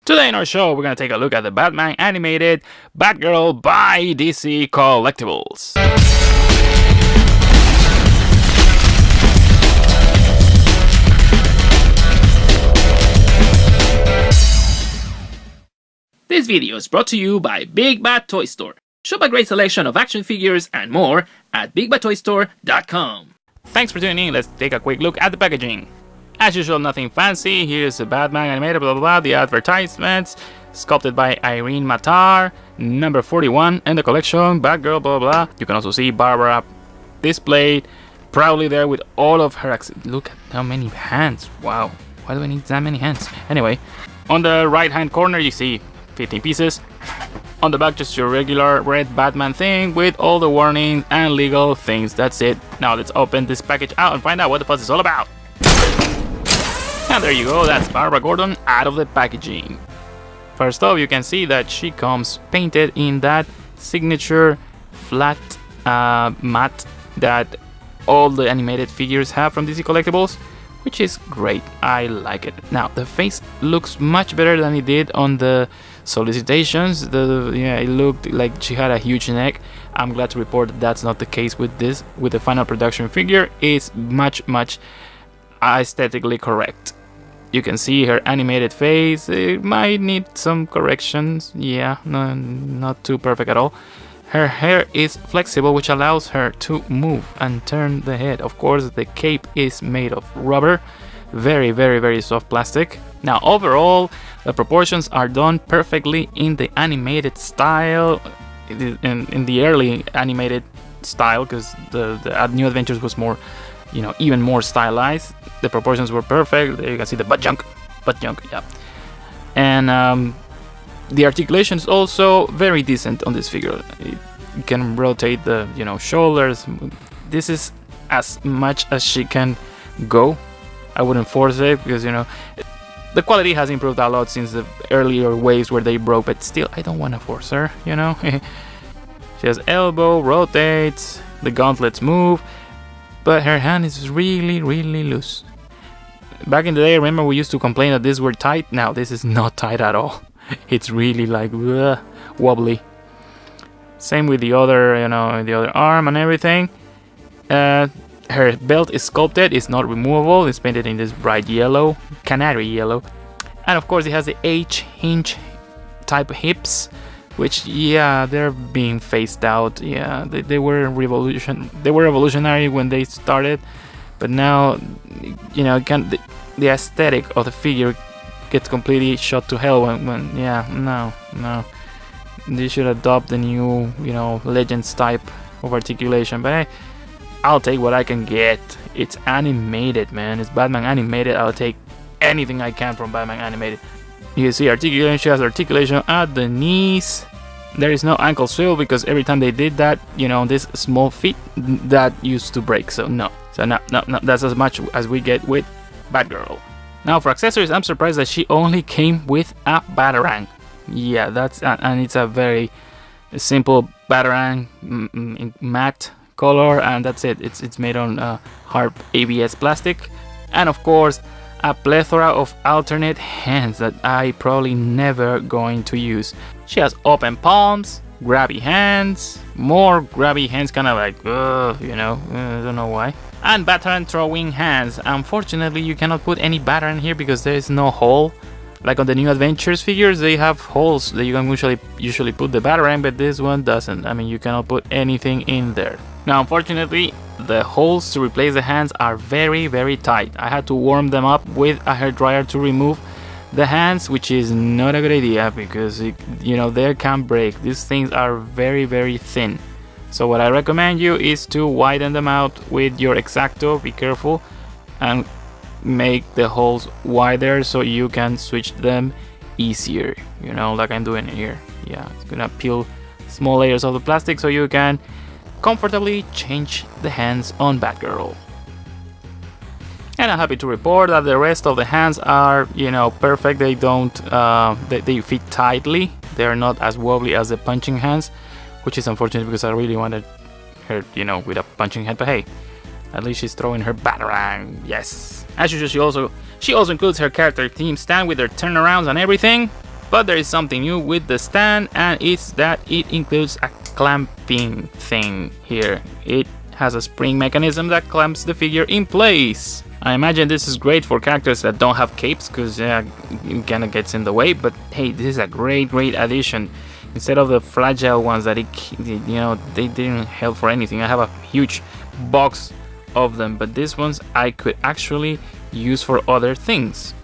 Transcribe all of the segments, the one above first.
Today in our show, we're going to take a look at the Batman animated Batgirl by DC Collectibles. This video is brought to you by Big Bat Toy Store. Shop a great selection of action figures and more at BigBatToyStore.com. Thanks for tuning in. Let's take a quick look at the packaging. As usual, nothing fancy. Here's the Batman animated, blah blah blah, the advertisements, sculpted by Irene Matar, number 41 in the collection, Batgirl, blah blah blah. You can also see Barbara displayed proudly there with all of her look at how many hands. Wow, why do I need that many hands? Anyway, on the right hand corner you see 15 pieces. On the back, just your regular red Batman thing with all the warnings and legal things. That's it. Now let's open this package out and find out what the fuss is all about. And there you go, that's Barbara Gordon out of the packaging. First off, you can see that she comes painted in that signature flat matte that all the animated figures have from DC Collectibles, which is great. I like it. Now, the face looks much better than it did on the solicitations. It looked like she had a huge neck. I'm glad to report that that's not the case with this. With the final production figure, it's much aesthetically correct. You can see her animated face. It might need some corrections. Yeah, no, not too perfect at all. Her hair is flexible, which allows her to move and turn the head. Of course, the cape is made of rubber. Very soft plastic. Now, overall, the proportions are done perfectly in the animated style. In the early animated style, because the New Adventures was more, even more stylized. The proportions were perfect. There you can see the butt junk, yeah. And the articulation is also very decent on this figure. You can rotate the, shoulders. This is as much as she can go. I wouldn't force it because, the quality has improved a lot since the earlier waves where they broke, but still, I don't want to force her, She has elbow, rotates, the gauntlets move, but her hand is really loose. Back in the day, remember we used to complain that these were tight? Now this is not tight at all. It's really like wobbly. Same with the other, the other arm and everything. Her belt is sculpted, it's not removable, it's painted in this bright yellow, canary yellow. And of course it has the H-hinge type hips, which, they're being phased out. They were revolutionary when they started, but now, the aesthetic of the figure gets completely shot to hell no. They should adopt the new, Legends type of articulation, but hey, I'll take what I can get. It's animated, man. It's Batman animated. I'll take anything I can from Batman animated. You see articulation. She has articulation at the knees. There is no ankle swivel because every time they did that, this small feet, that used to break. So no. That's as much as we get with Batgirl. Now for accessories, I'm surprised that she only came with a Batarang. Yeah, and it's a very simple Batarang in matte color, and that's it. It's made on hard ABS plastic, and of course a plethora of alternate hands that I probably never going to use. She has open palms, grabby hands, more grabby hands, kind of like I don't know why, and Batarang throwing hands. Unfortunately, you cannot put any Batarang here because there is no hole. Like on the New Adventures figures, they have holes that you can usually put the Batarang, but this one doesn't. I mean, you cannot put anything in there. Now, unfortunately, the holes to replace the hands are very tight. I had to warm them up with a hairdryer to remove the hands, which is not a good idea because they can break. These things are very thin. So what I recommend you is to widen them out with your X-Acto. Be careful and make the holes wider so you can switch them easier, like I'm doing here. Yeah, it's gonna peel small layers of the plastic so you can comfortably change the hands on Batgirl. And I'm happy to report that the rest of the hands are, perfect. They don't, they fit tightly. They're not as wobbly as the punching hands, which is unfortunate because I really wanted her, with a punching head. But hey, at least she's throwing her Batarang. Yes. As usual, she also includes her character team stand with their turnarounds and everything. But there is something new with the stand, and it's that it includes a clamping thing here. It has a spring mechanism that clamps the figure in place. I imagine this is great for characters that don't have capes, because it kind of gets in the way, but hey, this is a great addition. Instead of the fragile ones that they didn't help for anything. I have a huge box of them, but these ones I could actually use for other things.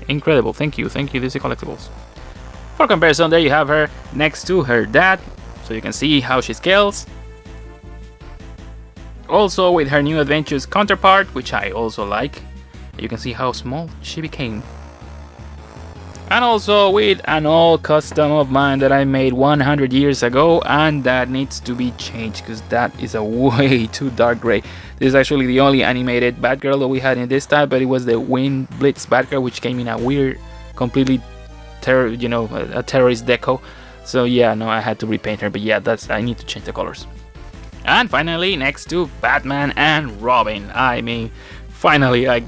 Incredible. Thank you DC Collectibles. For comparison, there you have her next to her dad, so you can see how she scales. Also with her new Adventures counterpart, which I also like. You can see how small she became. And also with an old custom of mine that I made 100 years ago, and that needs to be changed because that is a way too dark gray. This is actually the only animated Batgirl that we had in this type, but it was the Wind Blitz Batgirl, which came in a weird, completely a terrorist deco. So yeah, no, I had to repaint her, but yeah, I need to change the colors. And finally, next to Batman and Robin. I mean, finally I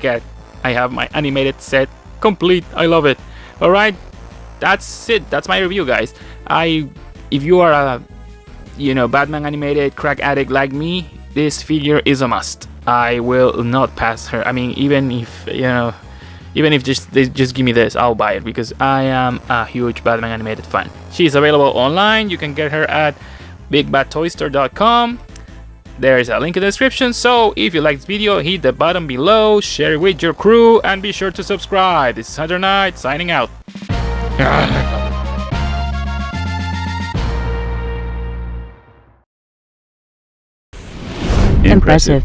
have my animated set complete. I love it. Alright, that's it. That's my review, guys. If you are a Batman animated crack addict like me, this figure is a must. I will not pass her. I mean, even if they just give me this, I'll buy it because I am a huge Batman animated fan. She's available online. You can get her at bigbattoystore.com. There's a link in the description, so if you like this video, hit the button below, share it with your crew, and be sure to subscribe. This is Hunter Knight, signing out. Impressive.